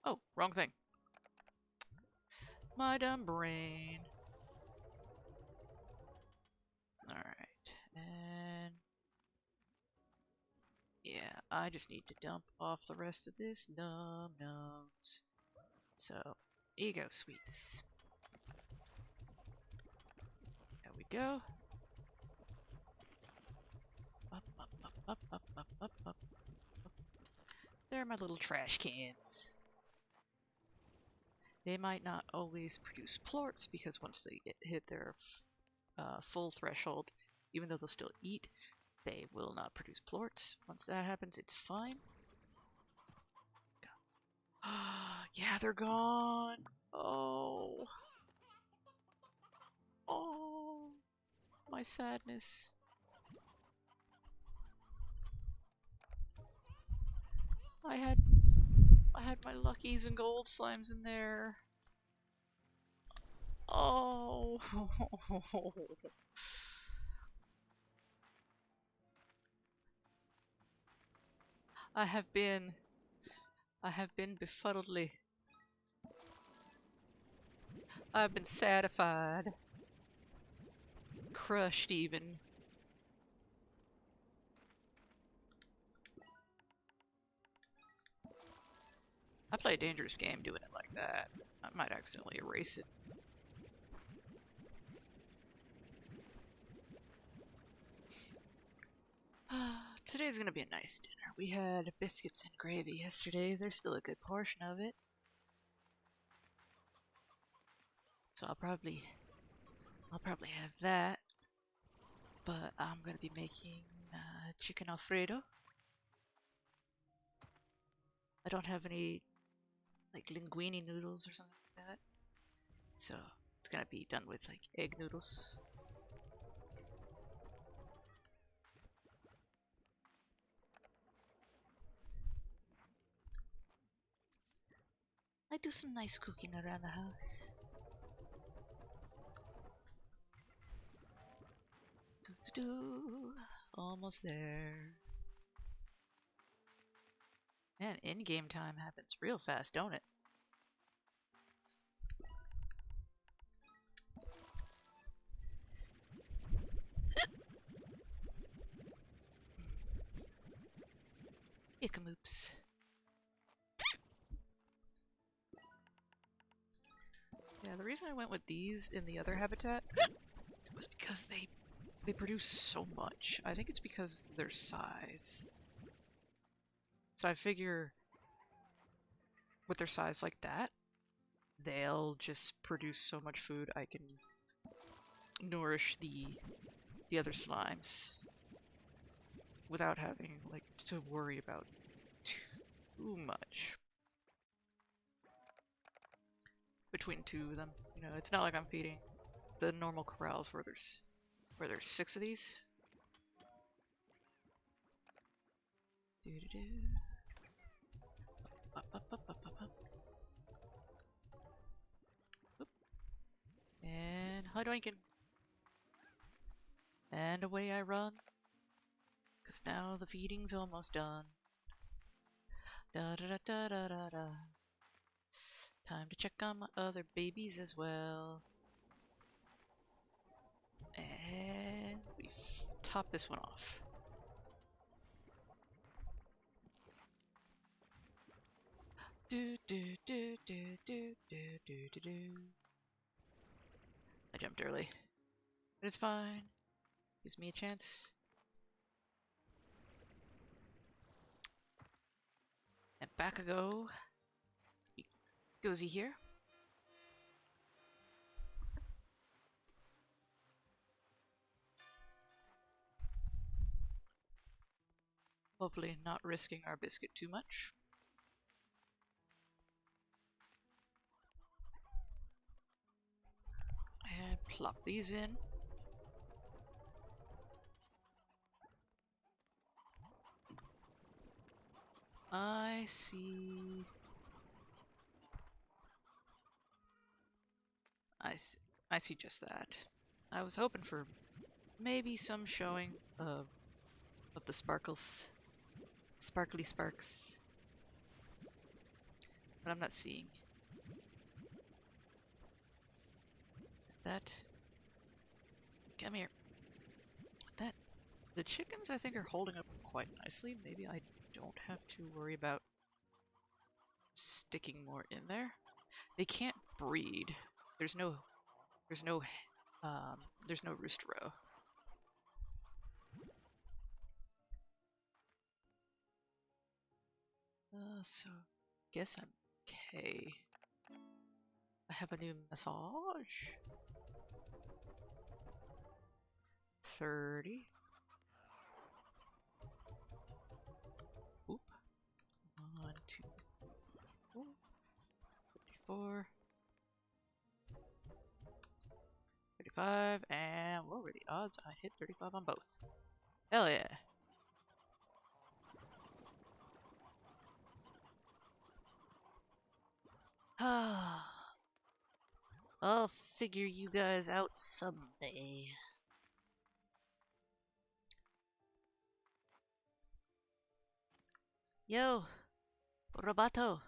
Oh, wrong thing. My dumb brain. Alright, and... yeah, I just need to dump off the rest of this num-nums. So, here you go, sweets. There we go. Up, up, up, up, up, up, up, up. They're my little trash cans. They might not always produce plorts because once they hit their full threshold, even though they'll still eat, they will not produce plorts. Once that happens, it's fine. Yeah, they're gone. Oh. Oh. My sadness. I had my luckies and gold slimes in there. Oh. I have been befuddledly. I've been satified. Crushed even. I play a dangerous game doing it like that. I might accidentally erase it. Today's gonna be a nice dinner. We had biscuits and gravy yesterday. There's still a good portion of it. So I'll probably have that. But I'm gonna be making chicken Alfredo. I don't have any like linguine noodles or something like that. So it's gonna be done with like egg noodles. I do some nice cooking around the house. Almost there. Man, in-game time happens real fast, don't it? Ickamoops. Yeah, the reason I went with these in the other habitat was because they produce so much. I think it's because of their size. So I figure with their size like that, they'll just produce so much food I can nourish the other slimes without having like to worry about too much between two of them. You know, it's not like I'm feeding the normal corrals where there's 6 of these. Up, up, up, up, up, up. Oop. And hoidoinkin'. And away I run. Cause now the feeding's almost done. Da da da da da da da. Time to check on my other babies as well. And we top this one off. Do do do do do do do do do. I jumped early, but it's fine. Gives me a chance. back I go. Goes here. Hopefully not risking our biscuit too much. And plop these in. I see. I see just that. I was hoping for maybe some showing of the sparkles. Sparkly sparks. But I'm not seeing that. Come here. That the chickens I think are holding up quite nicely. Maybe I don't have to worry about sticking more in there. They can't breed. There's no rooster row. So guess I'm okay. I have a new massage. 30. Oop. 1, 2, 4. 54. 35, and what were the odds I hit 35 on both? Hell yeah. I'll figure you guys out someday. Yo, Roboto.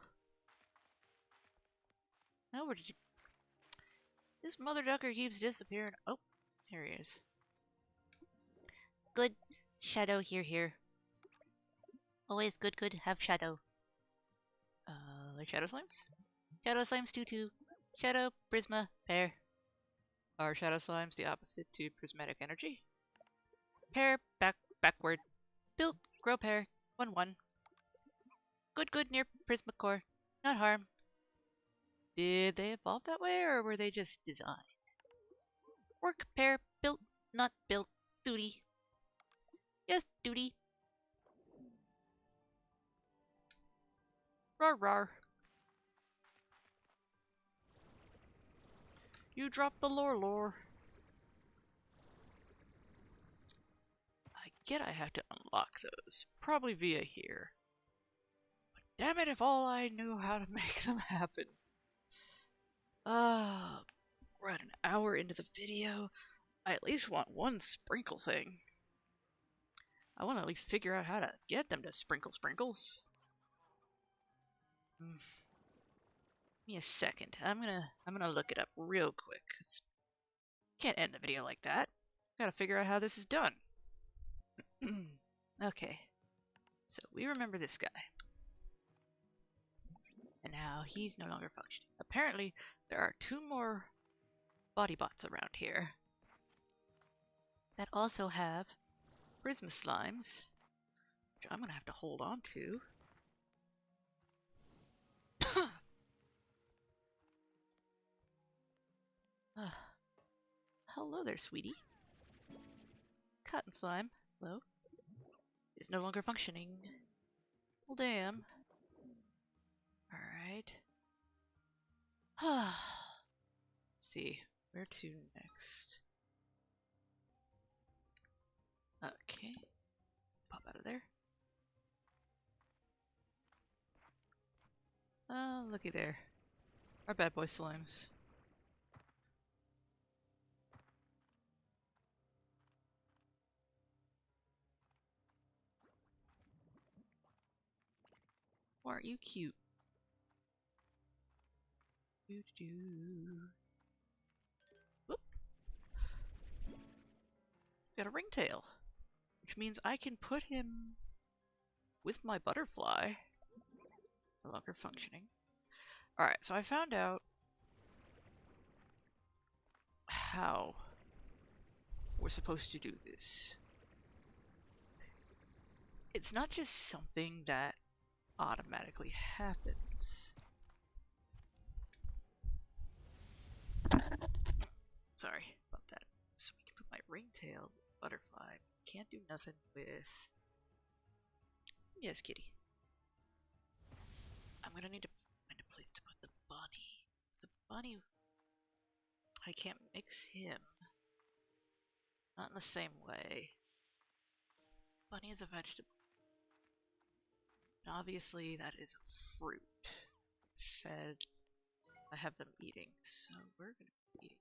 Now where did you... This mother ducker keeps disappearing. Oh, here he is. Good. Shadow here. Always good, have shadow. Like shadow slimes? Shadow slimes too. Shadow, prisma, pair. Are shadow slimes the opposite to prismatic energy? Pair, backward. Built, grow pair, 1-1. Good near prisma core. Not harm. Did they evolve that way, or were they just designed? Work, pair, built, not built. Duty. Yes, duty. Rawr. You dropped the lore. I get I have to unlock those. Probably via here. But damn it if all I knew how to make them happen. We're at an hour into the video. I at least want one sprinkle thing. I want to at least figure out how to get them to sprinkles. Give me a second. I'm gonna look it up real quick. Can't end the video like that. Gotta figure out how this is done. Okay. So we remember this guy. And now he's no longer functioning. Apparently, there are 2 more body bots around here that also have prisma slimes, which I'm gonna have to hold on to. Hello there, sweetie. Cotton slime, hello, is no longer functioning. Well, damn. Alright. Let's see, where to next? Okay. Pop out of there. Oh, looky there. Our bad boy slimes. Aren't you cute? Whoop. Got a ringtail, which means I can put him with my butterfly. No longer functioning. Alright, so I found out how we're supposed to do this. It's not just something that automatically happens. Sorry about that. So we can put my ringtail butterfly. Can't do nothing with... Yes, kitty. I'm gonna need to find a place to put the bunny. The bunny... I can't mix him. Not in the same way. Bunny is a vegetable. And obviously that is a fruit. Fed. I have them eating, so we're gonna be eating.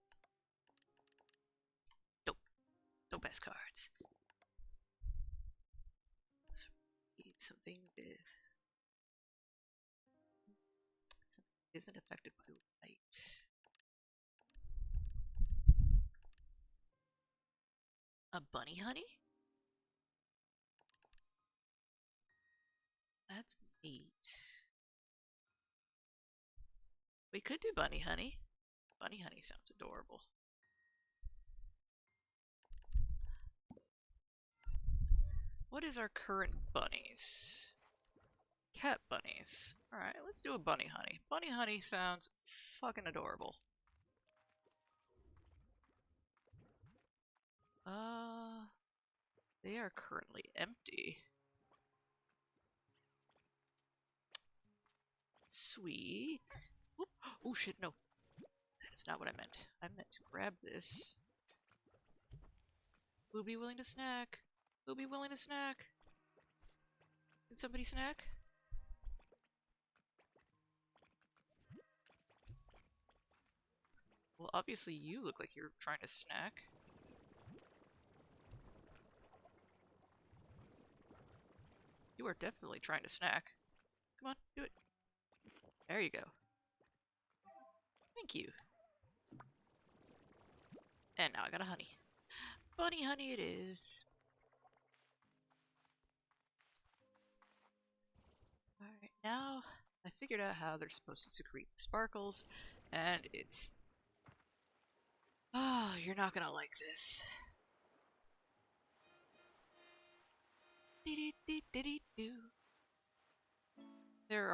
Dope ass cards. So eat something with isn't affected by light. A bunny honey? That's meat. We could do bunny honey. Bunny honey sounds adorable. What is our current bunnies? Cat bunnies. Alright, let's do a bunny honey. Bunny honey sounds fucking adorable. They are currently empty. Sweet. Oh shit, no. That is not what I meant. I meant to grab this. Who'll be willing to snack? Who'll be willing to snack? Can somebody snack? Well, obviously you look like you're trying to snack. You are definitely trying to snack. Come on, do it. There you go. Thank you. And now I got a honey. Bunny honey it is. Alright, now I figured out how they're supposed to secrete the sparkles, and it's... Oh, you're not gonna like this. There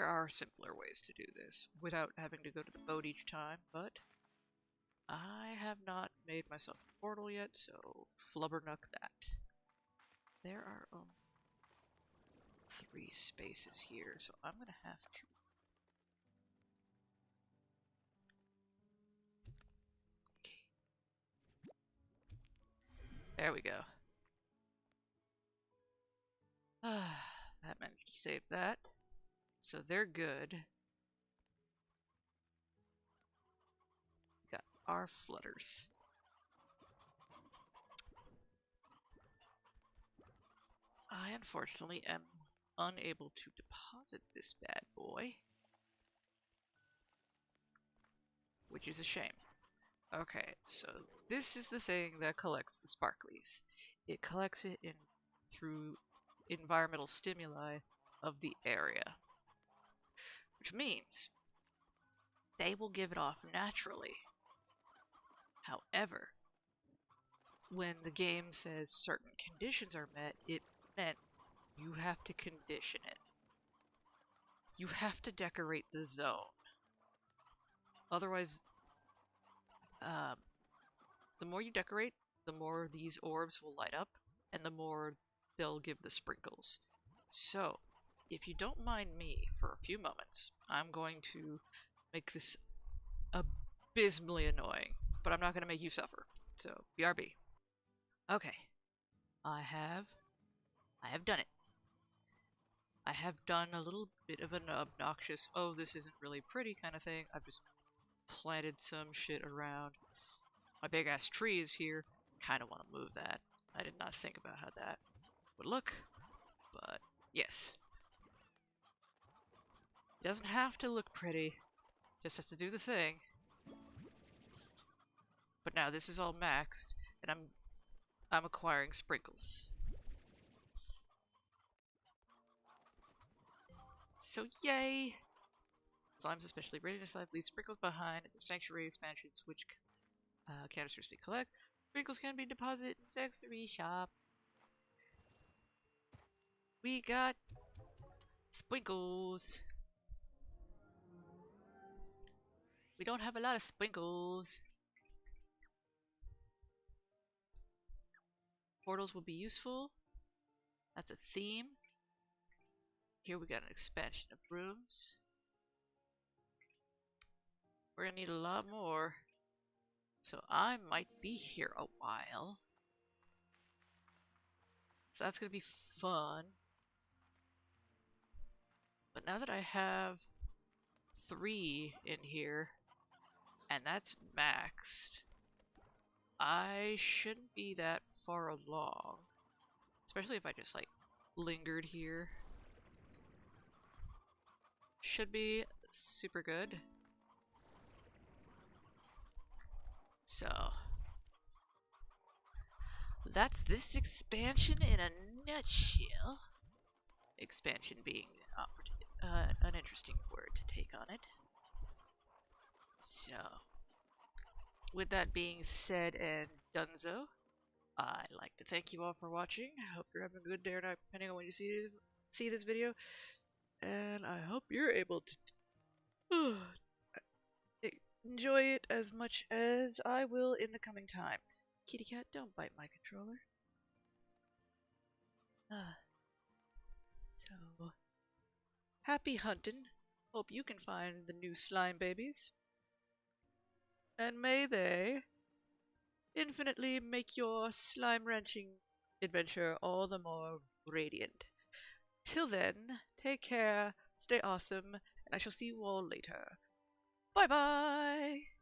are simpler ways to do this without having to go to the boat each time, but I have not made myself a portal yet, so flubbernuck that. There are only 3 spaces here, so I'm gonna have to... Okay. There we go. That managed to save that. So they're good. We got our flutters. I unfortunately am unable to deposit this bad boy, which is a shame. Okay, so this is the thing that collects the sparklies. It collects it through environmental stimuli of the area, which means they will give it off naturally. However, when the game says certain conditions are met, it meant you have to condition it. You have to decorate the zone. Otherwise, the more you decorate, the more these orbs will light up, and the more they'll give the sprinkles. So, if you don't mind me for a few moments, I'm going to make this abysmally annoying, but I'm not going to make you suffer. So, BRB. Okay. I have done it. I have done a little bit of an obnoxious, oh, this isn't really pretty kind of thing. I've just planted some shit around. My big ass tree is here. Kind of want to move that. I did not think about how that would look, but yes. It doesn't have to look pretty, just has to do the thing. But now this is all maxed, and I'm acquiring sprinkles. So yay! Slimes, especially readiness life, leave sprinkles behind at their sanctuary expansions, which canisters they collect. Sprinkles can be deposited in sanctuary shop. We got sprinkles. We don't have a lot of sprinkles. Portals will be useful. That's a theme. Here we got an expansion of rooms. We're gonna need a lot more. So I might be here a while. So that's gonna be fun. But now that I have 3 in here, and that's maxed, I shouldn't be that far along. Especially if I just like lingered here. Should be super good. So that's this expansion in a nutshell. Expansion being an interesting word to take on it. So, with that being said and donezo, I'd like to thank you all for watching. I hope you're having a good day or night, depending on when you see this video. And I hope you're able to enjoy it as much as I will in the coming time. Kitty cat, don't bite my controller. So, happy hunting. Hope you can find the new slime babies. And may they infinitely make your slime wrenching adventure all the more radiant. Till then, take care, stay awesome, and I shall see you all later. Bye bye!